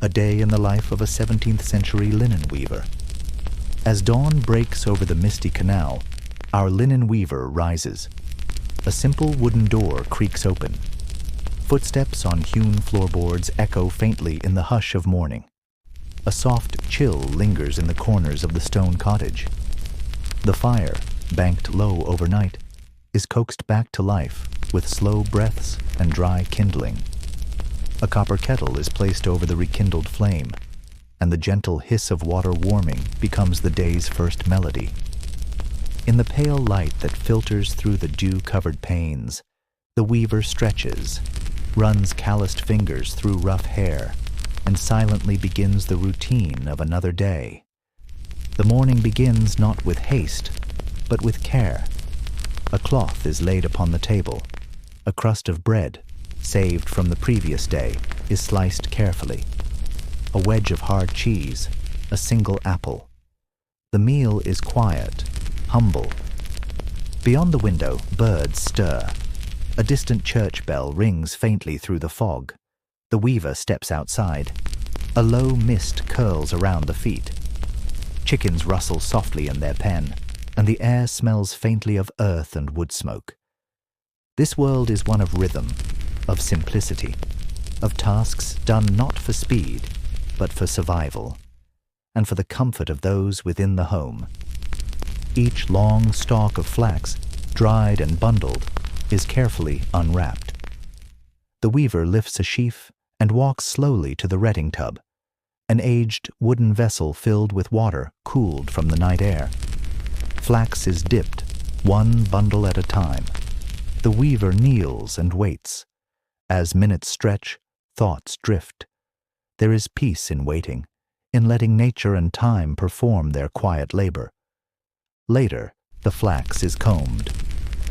a day in the life of a 17th century linen weaver. As dawn breaks over the misty canal, our linen weaver rises. A simple wooden door creaks open. Footsteps on hewn floorboards echo faintly in the hush of morning. A soft chill lingers in the corners of the stone cottage. The fire, banked low overnight, is coaxed back to life with slow breaths and dry kindling. A copper kettle is placed over the rekindled flame, and the gentle hiss of water warming becomes the day's first melody. In the pale light that filters through the dew-covered panes, the weaver stretches, runs calloused fingers through rough hair, and silently begins the routine of another day. The morning begins not with haste, but with care. A cloth is laid upon the table. A crust of bread, saved from the previous day, is sliced carefully. A wedge of hard cheese, a single apple. The meal is quiet, humble. Beyond the window, birds stir. A distant church bell rings faintly through the fog. The weaver steps outside. A low mist curls around the feet. Chickens rustle softly in their pen, and the air smells faintly of earth and wood smoke. This world is one of rhythm, of simplicity, of tasks done not for speed, but for survival, and for the comfort of those within the home. Each long stalk of flax, dried and bundled, is carefully unwrapped. The weaver lifts a sheaf and walks slowly to the retting tub, an aged wooden vessel filled with water cooled from the night air. Flax is dipped, one bundle at a time. The weaver kneels and waits. As minutes stretch, thoughts drift. There is peace in waiting, in letting nature and time perform their quiet labor. Later, the flax is combed.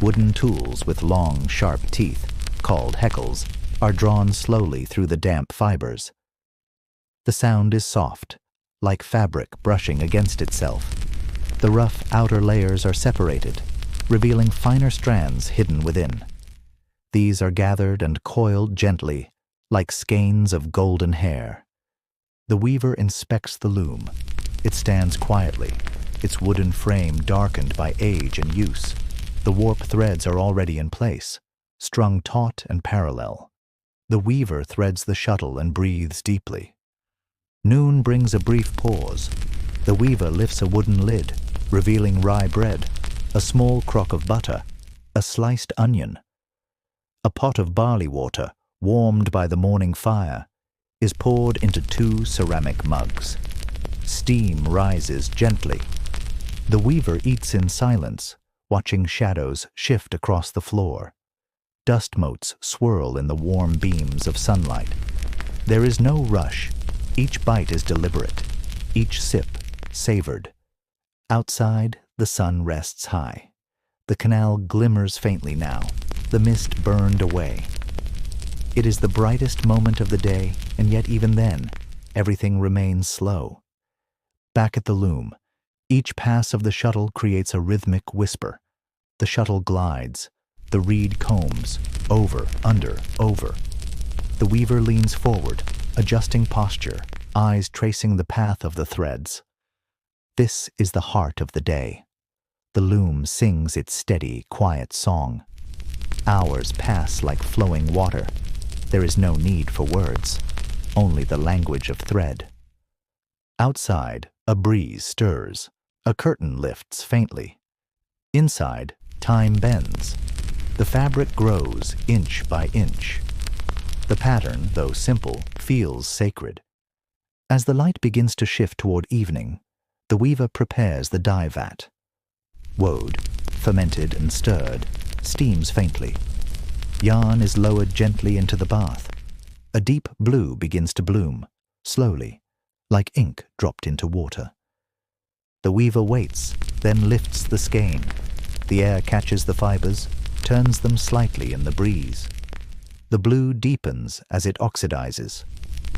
Wooden tools with long, sharp teeth, called heckles, are drawn slowly through the damp fibers. The sound is soft, like fabric brushing against itself. The rough outer layers are separated, revealing finer strands hidden within. These are gathered and coiled gently, like skeins of golden hair. The weaver inspects the loom. It stands quietly, its wooden frame darkened by age and use. The warp threads are already in place, strung taut and parallel. The weaver threads the shuttle and breathes deeply. Noon brings a brief pause. The weaver lifts a wooden lid, revealing rye bread, a small crock of butter, a sliced onion. A pot of barley water, warmed by the morning fire, is poured into 2 ceramic mugs. Steam rises gently. The weaver eats in silence, watching shadows shift across the floor. Dust motes swirl in the warm beams of sunlight. There is no rush. Each bite is deliberate, each sip savored. Outside, the sun rests high. The canal glimmers faintly now, the mist burned away. It is the brightest moment of the day, and yet even then, everything remains slow. Back at the loom, each pass of the shuttle creates a rhythmic whisper. The shuttle glides, the reed combs, over, under, over. The weaver leans forward, adjusting posture, eyes tracing the path of the threads. This is the heart of the day. The loom sings its steady, quiet song. Hours pass like flowing water. There is no need for words, only the language of thread. Outside, a breeze stirs. A curtain lifts faintly. Inside, time bends. The fabric grows inch by inch. The pattern, though simple, feels sacred. As the light begins to shift toward evening, the weaver prepares the dye vat. Woad, fermented and stirred, steams faintly. Yarn is lowered gently into the bath. A deep blue begins to bloom, slowly, like ink dropped into water. The weaver waits, then lifts the skein. The air catches the fibers, turns them slightly in the breeze. The blue deepens as it oxidizes.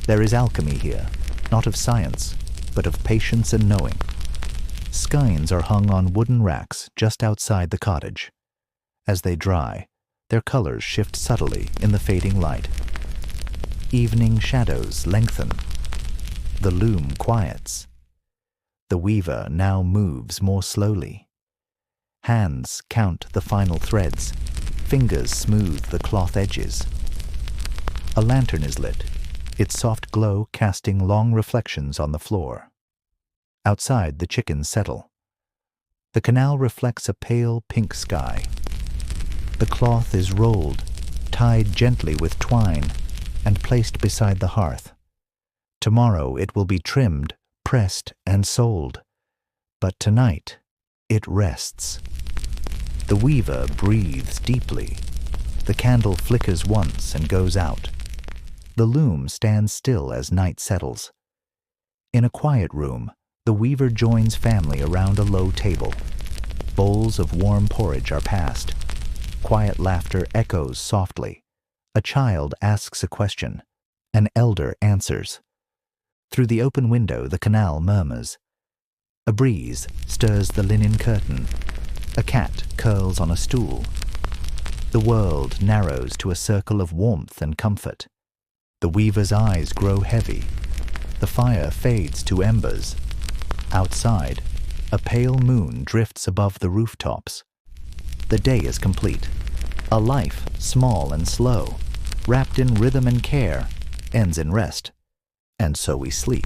There is alchemy here, not of science, but of patience and knowing. Skeins are hung on wooden racks just outside the cottage. As they dry, their colors shift subtly in the fading light. Evening shadows lengthen. The loom quiets. The weaver now moves more slowly. Hands count the final threads. Fingers smooth the cloth edges. A lantern is lit, its soft glow casting long reflections on the floor. Outside, the chickens settle. The canal reflects a pale pink sky. The cloth is rolled, tied gently with twine, and placed beside the hearth. Tomorrow it will be trimmed, pressed, and sold. But tonight, it rests. The weaver breathes deeply. The candle flickers once and goes out. The loom stands still as night settles. In a quiet room, the weaver joins family around a low table. Bowls of warm porridge are passed. Quiet laughter echoes softly. A child asks a question. An elder answers. Through the open window, the canal murmurs. A breeze stirs the linen curtain. A cat curls on a stool. The world narrows to a circle of warmth and comfort. The weaver's eyes grow heavy. The fire fades to embers. Outside, a pale moon drifts above the rooftops. The day is complete. A life, small and slow, wrapped in rhythm and care, ends in rest. And so we sleep.